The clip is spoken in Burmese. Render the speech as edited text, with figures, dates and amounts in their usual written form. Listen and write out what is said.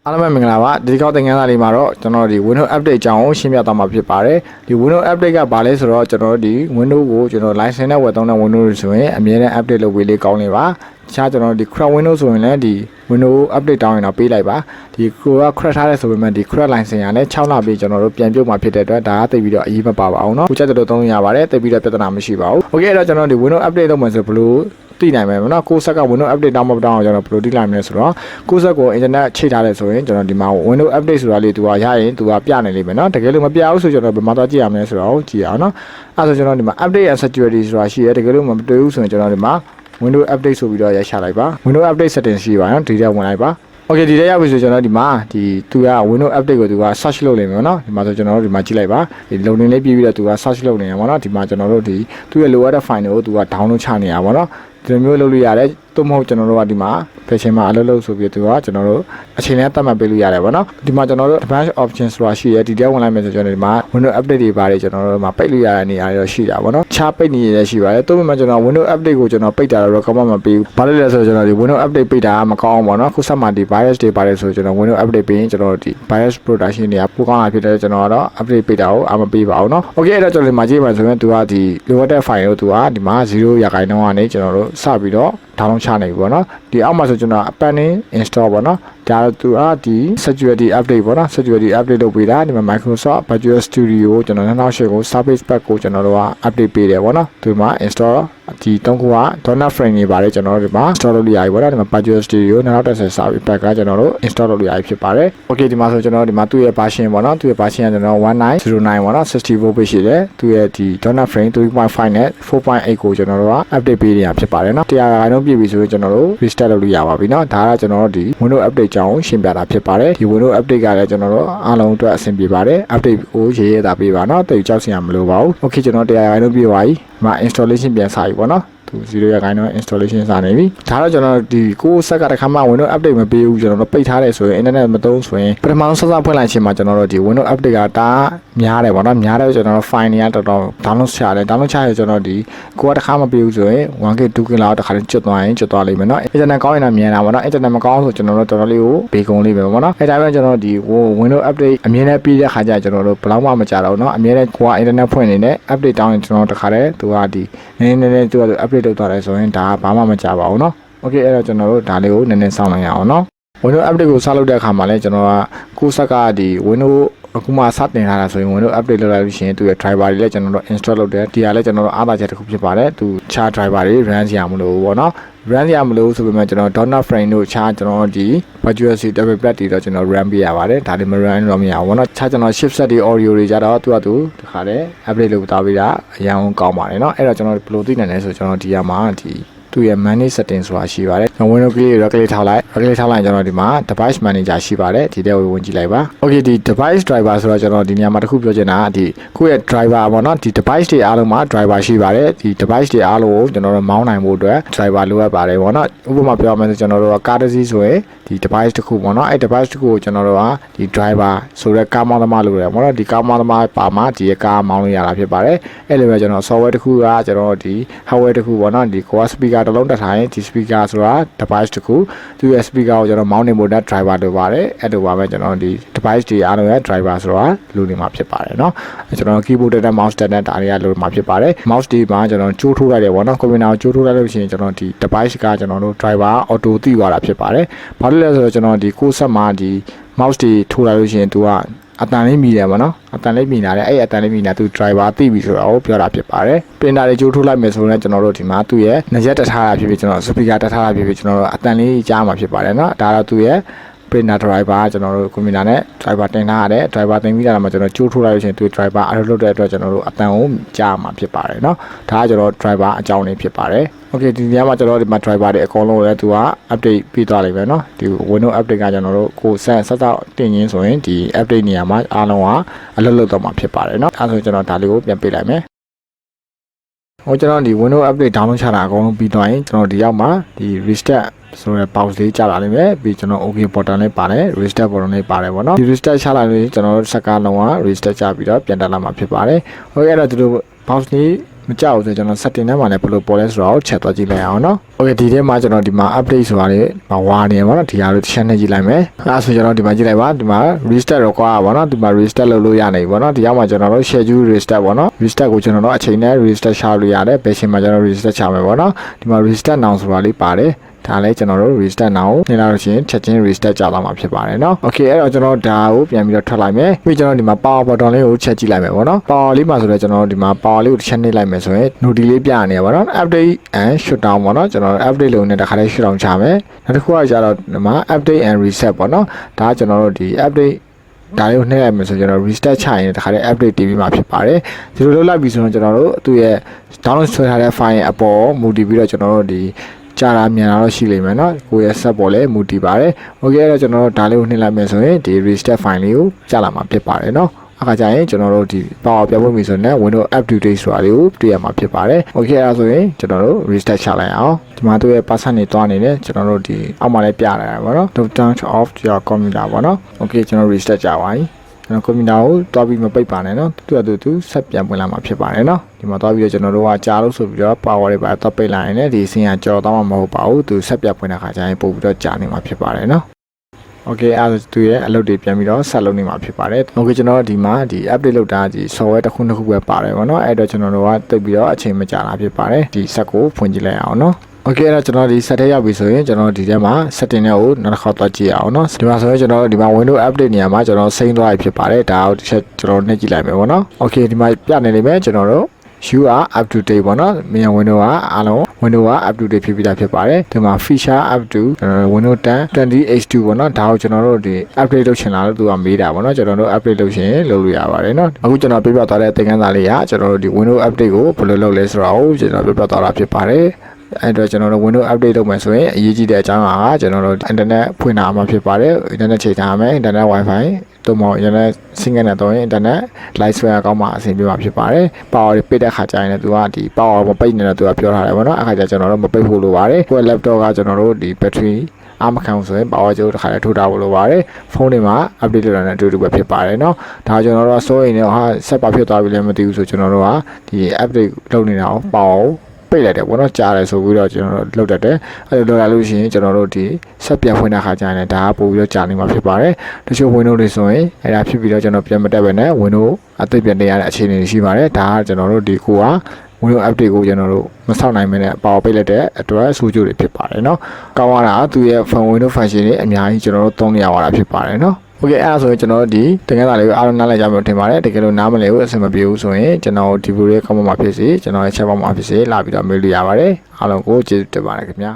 အားလုံးပဲမင်္ဂလာပါဒီကောက်သင်ခန်းစာလေးမှာတော့ကျွန်တော်ဒီ Windows update အကြောင်းကိုရှင်းပြသွားမှာဖြစ်ပါတယ်ဒီ Windows update ကဘာလဲဆိုတော့ကျွန်တော်ဒီ Windows ကိုကျွန်တော် license နဲ့ဝယ်သုံးတဲ့ Windows တွေဆိုရင်အမြဲတမ်း update လုပ်ပေးလေးကောင်းနေပါတခြားကျွန်တော်ဒီ crack Windows ဆိုရင်လည်းဒီ Windows update တောင်းရင်တော့ပေးလိုက်ပါဒီကိုက crack ထားတဲ့ဆိုပေမဲ့ဒီ crack license ရလည်း6လပြီးကျွန်တော်တို့ပြန်ပြုတ်မှာဖြစ်တဲ့အတွက်ဒါကသိပြီးတော့အရေးမပါပါအောင်เนาะကိုချက်တို့သုံးလို့ရပါတယ်သိပြီးတော့ပြဿနာမရှိပါဘူးโอเคအဲ့တော့ကျွန်တော်ဒီ Windows update လုပ်မယ်ဆိုဘလို့သိနိုင်မယ်เนาะကိုဆက်က Windows update တောင်းမတောင်းအောင်ကျွန်တော်ဘယ်လိုသိနိုင်မလဲဆိုတော့ကိုဆက်ကို internet ချိတ်ထားတယ်ဆိုရင်ကျွန်တော်ဒီမှာ Windows update ဆိုတာလေးသူကရရင်သူကပြနေလိမ့်မယ်เนาะတကယ်လို့မပြဘူးဆိုကျွန်တော်ဘယ်မှာသွားကြည့်ရမလဲဆိုတော့ကြည့်အောင်เนาะအဲ့ဆိုကျွန်တော်ဒီမှာ update and security ဆိုတာရှိရဲတကယ်လို့မတွေ့ဘူးဆိုရင်ကျွန်တော်ဒီမှာ Windows update ဆိုပြီးတော့ရချလိုက်ပါ Windows update setting ရှိပါနော်ဒီထဲဝင်လိုက်ပါโอเคဒီထဲရောက်ပြီဆိုကျွန်တော်ဒီမှာဒီသူက Windows update ကိုသူက search လုပ်နေမယ်เนาะဒီမှာဆိုကျွန်တော်တို့ဒီမှာကြည့်လိုက်ပါဒီ loading လေးပြီးပြီးတော့သူက search လုပ်နေရပါเนาะဒီမှာကျွန်တော်တို့ဒီသူရဲ့ lower တဲ့ file ကိုသူက download ချနေရပါเนาะဒီလိုမျိုးလုပ်လို့ရတယ်သို့မဟုတ်ကျွန်တော်တို့ကဒီမှာ fashion မှာအလုပ်လုပ်ဆိုပြီးသူကကျွန်တော်တို့အချိန်နဲ့တတ်မှတ်ပေးလို့ရတယ်ဗောနော်ဒီမှာကျွန်တော်တို့ advanced options ဆိုတာရှိရဲဒီတဲဝင်လိုက်မယ်ဆိုကျွန်တော်ဒီမှာ Windows update တွေပါတယ်ကျွန်တော်တို့မှာပိတ်လို့ရတဲ့နေရာတွေတော့ရှိတာဗောနော်ခြားပိတ်နေရရှိပါတယ်သို့ပေမဲ့ကျွန်တော် Windows update ကိုကျွန်တော်ပိတ်တာတော့ recommend မပေးဘူးဘာလို့လဲဆိုတော့ကျွန်တော်ဒီ Windows update ပိတ်တာမကောင်းအောင်ဗောနော်ခုဆက်မှာဒီ virus တွေပါတယ်ဆိုကျွန်တော် Windows update ပေးရင်ကျွန်တော်ဒီ virus protection တွေကပိုကောင်းလာဖြစ်တယ်ကျွန်တော်ကတော့ update ပိတ်တာကိုအမပေးပါဘူးနော် okay အဲ့တော့ကျွန်တော်ဒီမှာကြည့်ပါဆိုရင်သူကဒီ lower တဲ့ file ကိုသူကဒီမှာ0%ကနေကျွန်တော်တို့စပြီးတော့download ချနေပြီဗောနော်ဒီအောက်မှာဆိုကျွန်တော် appending install ဗောနော်ဒါသူကဒီ security update ဗောနော် security update လုပ်ပေးတာဒီမှာ Microsoft Visual Studio ကိုကျွန်တော်2008ကို Service Pack ကိုကျွန်တော်တို့က update ပေးတယ်ဗောနော်ဒီမှာ install ဒီ3ခုက .NET frame တွေပါတယ်ကျွန်တော်တို့ဒီမှာ install လုပ်လို့ရပြီဗောနော်ဒီမှာ Visual Studio 2010 Service Pack ကကျွန်တော်တို့ install လုပ်လို့ရပြီဖြစ်ပါတယ် okay ဒီမှာဆိုကျွန်တော်ဒီမှာသူ့ရဲ့ version ဗောနော်သူ့ရဲ့ version ကကျွန်တော်1909ဗောနော်64 bit ရှိတယ်သူ့ရဲ့ဒီ .NET frame 3.5 နဲ့ 4.8 ကိုကျွန်တော်တို့က update ပေးနေရဖြစ်ပါတယ်နော်100%လုံးပြည့်ပြီဆိုရင်ကျွန်တော်တို့ restart လုပ်လို့ရပါပြီเนาะဒါကကျွန်တော်တို့ဒီ Windows update ကြောင်းရှင်းပြတာဖြစ်ပါတယ်ဒီ Windows update ကလည်းကျွန်တော်တို့အားလုံးအတွက်အဆင်ပြေပါတယ် update ကိုရေးရတာပေးပါเนาะတိတ်ကြောက်စရာမလိုပါဘူး okay ကျွန်တော်100%လုံးပြည့်ပါပြီဒီမှာ installation ပြန်စပြီပေါ့เนาะ0% installation စနေပြီဒါတော့ကျွန်တော်ဒီကိုဆက်ကတခါမှ Windows update မပေးဘူးကျွန်တော်တို့ပိတ်ထားတယ်ဆိုရင် internet မသုံးဆိုရင်ပထမဆုံးစဖွင့်လိုက်ခြင်းမှာကျွန်တော်တို့ဒီ Windows update ကတားများတယ်ပေါ့နော်များတယ်ကျွန်တော်တို့ file တွေကတော်တော် download ချရတယ် download ချရကျွန်တော်ဒီကိုကတခါမပေးဘူးဆိုရင် 1K 2K လောက်တခါကျွတ်သွားရင်ကျွတ်သွားလိမ့်မယ်နော် internet ကောင်းရင်တော့မြန်တာပေါ့နော် internet မကောင်းဆိုကျွန်တော်တို့တော်တော်လေးကိုဘေးကုန်းလေးပဲပေါ့နော်အဲဒါပဲကျွန်တော်ဒီ Windows update အမြဲတမ်းပြီးတဲ့ခါကျကျွန်တော်တို့ဘယ်လောက်မှမကြတော့နော်အမြဲတမ်းကိုက internet ဖွင့်နေတယ် update တောင်းရင်ကျွန်တော်တခါတည်းသူကဒီနည်းနည်းသူက update လုပ်သွားတယ်ဆိုရင်ဒါဘာမှမကြပါဘူးเนาะโอเคအဲ့တော့ကျွန်တော်တို့ဒါလေးကိုနည်းနည်းစောင့်လိုက်ရအောင်เนาะ Windows update ကိုစလုပ်တဲ့အခါမှာလည်းကျွန်တော်ကကိုယ်ဆက်ကဒီ Windows အခုမှစတင်ထားတာဆိုရင် Windows update လုပ်လိုက်လို့ရှိရင်သူရဲ့ driver တွေလည်းကျွန်တော်တို့ install လုပ်တယ်ဒီဟာလည်းကျွန်တော်တို့အားသာချက်တစ်ခုဖြစ်ပါတယ်သူခြား driver တွေ run စရာမလိုဘူးပေါ့เนาะ run စရာမလိုဆိုပေမဲ့ကျွန်တော် .NET frame တို့ခြားကျွန်တော်ဒီ Visual Studio double plat တွေတော့ကျွန်တော် run ပေးရပါတယ်ဒါတွေမ run တော့မရဘူးပေါ့เนาะခြားကျွန်တော် shift set တွေ audio တွေကြတော့သူကသူတခါတည်း update လုပ်သွားပေးတာအရင်ကောင်းပါတယ်เนาะအဲ့တော့ကျွန်တော်ဘယ်လိုသိနိုင်လဲဆိုကျွန်တော်ဒီကမှာဒီသူရဲ့ manage setting ဆိုတာရှိပါတယ်ကျွန်တော် Windows ကြီး regulate ထားလိုက်ကျွန်တော်ဒီမှာ device manager ရှိပါတယ်ဒီထဲကိုဝင်ကြည့်လိုက်ပါ okay ဒီ device driver ဆိုတော့ကျွန်တော်ဒီနေရာမှာတစ်ခုပြောချင်တာကဒီကိုယ့်ရဲ့ driver ပေါ့နော်ဒီ device တွေအားလုံးမှာ driver ရှိပါတယ်ဒီ device တွေအားလုံးကိုကျွန်တော်တို့မောင်းနိုင်ဖို့အတွက် driver လိုအပ်ပါတယ်ပေါ့နော်ဥပမာပြောမယ်ဆိုကျွန်တော်တို့ကကားတစ်စီးဆိုရင်ဒီ device တစ်ခုပေါ့နော်အဲ့ device တစ်ခုကိုကျွန်တော်တို့ကဒီ driver ဆိုတဲ့ကားမောင်းသမားလိုတယ်ပေါ့နော်ဒီကားမောင်းသမားပါမှာဒီကားမောင်းလို့ရတာဖြစ်ပါတယ်အဲ့လိုပဲကျွန်တော် software တစ်ခုကကျွန်တော်ဒီ hardware တစ်ခုပေါ့နော်ဒီကိုက speaker တစ်လုံးတက်ထားရင်ဒီ speaker ဆိုတာ device တစ်ခုသူရဲ့ speaker ကိုကျွန်တော် mount နေဖို့ driver လိုပါတယ်အဲ့လိုပါပဲကျွန်တော်ဒီ device တွေအားလုံးရဲ့ driver ဆိုတာလိုနေမှာဖြစ်ပါတယ်เนาะကျွန်တော် keyboard နဲ့ mouse နဲ့ဒါတွေကလိုမှာဖြစ်ပါတယ် mouse ဒီမှာကျွန်တော်ကြိုးထိုးလိုက်တယ်ပေါ့နော် computer ကိုကြိုးထိုးလိုက်လို့ရှိရင်ကျွန်တော်ဒီ device ကကျွန်တော်တို့ driver auto သိသွားတာဖြစ်ပါတယ်ဘာလို့လဲဆိုတော့ကျွန်တော်ဒီကိုယ်ဆက်မှာဒီ mouse တွေထိုးလိုက်လို့ရှိရင်သူကအတန်လေးမြည်တယ်ဗောနော်အတန်လေးမြည်လာတယ်အဲ့အတန်လေးမြည်လာသူ driver သိပြီဆိုတာကိုပြောတာဖြစ်ပါတယ်ပင်တာတွေကြိုးထိုးလိုက်မယ်ဆိုရင်ကျွန်တော်တို့ဒီမှာသူ့ရဲ့နှရက်တက်ထားတာဖြစ်ဖြစ်ကျွန်တော် speaker တက်ထားတာဖြစ်ဖြစ်ကျွန်တော်တို့အတန်လေးကြားမှာဖြစ်ပါတယ်နော်ဒါတော့သူ့ရဲ့ printer driver ကျွန်တော်တို့ computer နဲ့ driver တင်ထားရတယ် driver တင်ပြီးတာမှကျွန်တော်ကြိုးထိုးလိုက်လို့ရှိရင်သူ driver အလုပ်လုပ်တဲ့အတွက်ကျွန်တော်တို့အတန်ကိုကြားမှာဖြစ်ပါတယ်နော်ဒါကကျွန်တော် driver အကြောင်းလေးဖြစ်ပါတယ်okay ဒီနေရာမှာကျွန်တော်ဒီမှာ driver တွေအကုန်လုံးလည်းသူက update ပြီးသွားလိမ့်မယ်เนาะဒီ Windows update ကကျွန်တော်တို့ကိုဆက်တင်ရင်းဆိုရင်ဒီ update နေရာမှာအားလုံးကအလုပ်လုပ်တော့မှာဖြစ်ပါတယ်เนาะအဲဆိုကျွန်တော်ဒါလေးကိုပြန်ပေးလိုက်မယ်ဟိုကျွန်တော်ဒီ Windows update download ချတာအကုန်လုံးပြီးသွားရင်ကျွန်တော်ဒီရောက်မှာဒီ restart ဆိုတော့ pause လေးကြာလာလိမ့်မယ်ပြီးကျွန်တော် okay button လေးပါတယ် restart button လေးပါတယ်ပေါ့เนาะဒီ restart ချလိုက်လို့ကျွန်တော်တို့စက္ကန့်လုံးက restart ချပြီးတော့ပြန်တက်လာမှာဖြစ်ပါတယ်ဟုတ်ကဲ့အဲ့တော့ဒီလို pause လေး မကြောက်ဆိုကျွန်တော် setting ထဲမှာလည်းဘယ်လိုပေါ်လဲဆိုတော့ချက်သွားကြည့်လိုက်အောင်နော် okay ဒီထဲမှာကျွန်တော်ဒီမှာ update ဆိုတာလေးမဝါနေပါတော့ဒီဟာလို့တစ်ချက်နဲ့ကြည့်လိုက်မယ်အဲဆိုကျွန်တော်ဒီမှာကြည့်လိုက်ပါဒီမှာ restart တော့ကွာပါနော်ဒီမှာ restart လုပ်လို့ရနိုင်ပါတော့ဒီရောက်မှာကျွန်တော်တို့ schedule restart ပေါ့နော် restart ကိုကျွန်တော်တို့အချိန်နဲ့ restart ချလို့ရတယ်ဘယ်ချိန်မှာကျွန်တော် restart ချမယ်ပေါ့နော်ဒီမှာ restart now ဆိုတာလေးပါတယ်ဒါလည်းကျွန်တော်တို့ restart now နေလာလို့ရှိရင်ချက်ချင်း restart ကြာလာမှာဖြစ်ပါတယ်เนาะ okay အဲ့တော့ကျွန်တော်ဒါကိုပြန်ပြီးတော့ထွက်လိုက်မယ်ပြီးကျွန်တော်ဒီမှာ power button လေးကိုချက်ကြည့်လိုက်မယ်ပေါ့နော် power လေးမှာဆိုတော့ကျွန်တော်ဒီမှာ power လေးကိုတစ်ချက်နှိပ်လိုက်မယ်ဆိုရင် notice လေးပြနေရပါတော့ update and shutdown ပေါ့နော်ကျွန်တော် update လုပ်နေတခါလေး shutdown ချမယ်နောက်တစ်ခုကကျတော့ဒီမှာ update and reset ပေါ့နော်ဒါကကျွန်တော်တို့ဒီ update ဒါလေးကိုနှိပ်လိုက်မယ်ဆိုကျွန်တော် restart ချရင်တခါလေး update တီးပြီးမှဖြစ်ပါတယ်ဒီလိုလုပ်လိုက်ပြီဆိုတော့ကျွန်တော်တို့သူ့ရဲ့ download ဆွဲထားတဲ့ file အပေါ်မူတည်ပြီးတော့ကျွန်တော်တို့ဒီကြာလာမြန်လာတော့ရှိလိမ့်မယ်เนาะကိုယ့်ရဲ့ set ပေါ်လည်းမူတည်ပါတယ်โอเคအဲ့တော့ကျွန်တော်တို့ဒါလေးကိုနှိပ်လိုက်မယ်ဆိုရင်ဒီ restart file လေးကိုကြာလာမှာဖြစ်ပါတယ်เนาะအခါကျရင်ကျွန်တော်တို့ဒီ power ပြဖို့ပြီဆိုရင် Windows up to date ဆိုတာလေးကိုတွေ့ရမှာဖြစ်ပါတယ်โอเคအဲ့ဒါဆိုရင်ကျွန်တော်တို့ restart ချလိုက်အောင်ဒီမှာသူ့ရဲ့ password တွေတွားနေတယ်ကျွန်တော်တို့ဒီအောက်မှာလည်းပြလာတာပေါ့เนาะ don't turn off your computer ပေါ့เนาะโอเคကျွန်တော် restart ချပါပြီကျွန်တော်ကွန်ပျူတာကိုတွားပြီးမပိတ်ပါနဲ့เนาะသူဆက်ပြန်ပွင့်လာမှာဖြစ်ပါတယ်เนาะဒီမှာတွားပြီးတော့ကျွန်တော်တို့ကကြားလို့ဆိုပြီးတော့ power တွေပါတော့ပိတ်လိုက်ရင်လည်းဒီစင်ကကြော်တော့မှမဟုတ်ပါဘူးသူဆက်ပြန်ပွင့်တဲ့ခါကျရင်ပို့ပြီးတော့ကြာနေမှာဖြစ်ပါတယ်เนาะโอเคအဲ့ဒါသူရဲ့အလုပ်တွေပြန်ပြီးတော့ဆက်လုပ်နေမှာဖြစ်ပါတယ်โอเคကျွန်တော်ဒီမှာဒီ update လုပ်တာဒီ software တစ်ခုပဲပါတယ်ပေါ့เนาะအဲ့တော့ကျွန်တော်တို့ကတိတ်ပြီးတော့အချိန်မကြာတာဖြစ်ပါတယ်ဒီ set ကိုဖွင့်ကြည့်လိုက်အောင်เนาะโอเคအဲ့တော့ကျွန်တော်ဒီ set ထဲရောက်ပြီဆိုရင်ကျွန်တော်ဒီထဲမှာ setting တွေကိုနောက်တစ်ခါသွားကြည့်အောင်เนาะဒီမှာဆိုရင်ကျွန်တော်ဒီမှာ Windows update နေရာမှာကျွန်တော်စိမ့်သွားပြီဖြစ်ပါတယ်ဒါကိုတစ်ချက်ကျွန်တော်နှိပ်ကြည့်လိုက်မယ်ပေါ့เนาะโอเคဒီမှာပြနေနေမယ်ကျွန်တော်တို့ you are up to date ပေါ့နော်မြန် Windows ကအားလုံး Windows က up to date ဖြစ်ပြီးသားဖြစ်ပါတယ်ဒီမှာ feature up to Windows 10 20H2 ပေါ့နော်ဒါကိုကျွန်တော်တို့ဒီ update လုပ်ချင်လာလို့သူကမေးတာပေါ့နော်ကျွန်တော်တို့ update လုပ်ချင်လုပ်လို့ရပါတယ်နော်အခုကျွန်တော်ပြပြသွားတဲ့သင်ခန်းစာလေးကကျွန်တော်တို့ဒီ Windows update ကိုဘယ်လိုလုပ်လဲဆိုတာကိုကျွန်တော်ပြပြသွားတာဖြစ်ပါတယ်အဲ့တော့ကျွန်တော်တို့ Windows update လုပ်မယ်ဆိုရင်အရေးကြီးတဲ့အကြောင်းအရာကကျွန်တော်တို့ internet ဖွင့်ထားမှာဖြစ်ပါတယ် internet ချိန်ထားမယ် internet wifi တို့မဟုတ်ရင်လည်း single နဲ့တော့ internet live ဆွဲအကောင်းမှအဆင်ပြေမှာဖြစ်ပါတယ် power ပိတ်တဲ့ခါကျရင်လည်းသူကဒီ power မပိတ်နေတော့သူကပြောထားတယ်ပေါ့နော်အခါကျကျွန်တော်တို့မပိတ်ဖို့လိုပါတယ်ကိုယ့် laptop ကကျွန်တော်တို့ဒီ battery အားမခံဆိုရင် power ကျိုးတစ်ခါလည်းထိုးထားဖို့လိုပါတယ်ဖုန်းတွေမှာ update လုပ်တာနဲ့အတူတူပဲဖြစ်ပါတယ်เนาะဒါကျွန်တော်တို့ကစိုးရင်လည်းဟာဆက်ပါဖြစ်သွားပြီလည်းမသိဘူးဆိုကျွန်တော်တို့ကဒီ update လုပ်နေတာကို powerပိတ်လိုက်တယ်ပေါ့နော်ကြားတယ်ဆိုပြီးတော့ကျွန်တော်တို့လောက်တတ်တယ်အဲ့လိုလောက်လာလို့ရှိရင်ကျွန်တော်တို့ဒီဆက်ပြန်ဖွင့်တဲ့ခါကျရင်လည်းဒါကပို့ပြီးတော့ကြာနေမှာဖြစ်ပါတယ်တချို့ Windows တွေဆိုရင်အဲ့ဒါဖြစ်ပြီးတော့ကျွန်တော်ပြန်မတက်ပဲနဲ့ Windows အသစ်ပြန်တင်ရတဲ့အခြေအနေရှိပါတယ်ဒါကကျွန်တော်တို့ဒီကိုက Windows update ကိုကျွန်တော်တို့မဆောက်နိုင်မနဲ့ပေါပိတ်လိုက်တဲ့အတွက်ဆိုးကျိုးတွေဖြစ်ပါတယ်เนาะကောင်းရတာသူရဲ့ Windows function တွေအများကြီးကျွန်တော်တို့သုံးနေရတာဖြစ်ပါတယ်เนาะโอเคအဲ့ဒါဆိုရင်ကျွန်တော်ဒီသင်ခန်းစာလေးကိုအားလုံးနားလည်ကြမယ်ထင်ပါတယ်တကယ်လို့နားမလည်ဘူးအဆင်မပြေဘူးဆိုရင်ကျွန်တော်ဒီဗီဒီယိုရဲ့ comment မှာဖြစ်စေကျွန်တော်ရဲ့ chat box မှာဖြစ်စေလာပြီးတော့မေးလို့ရပါတယ်အားလုံးကိုကျေးဇူးတင်ပါတယ်ခင်ဗျာ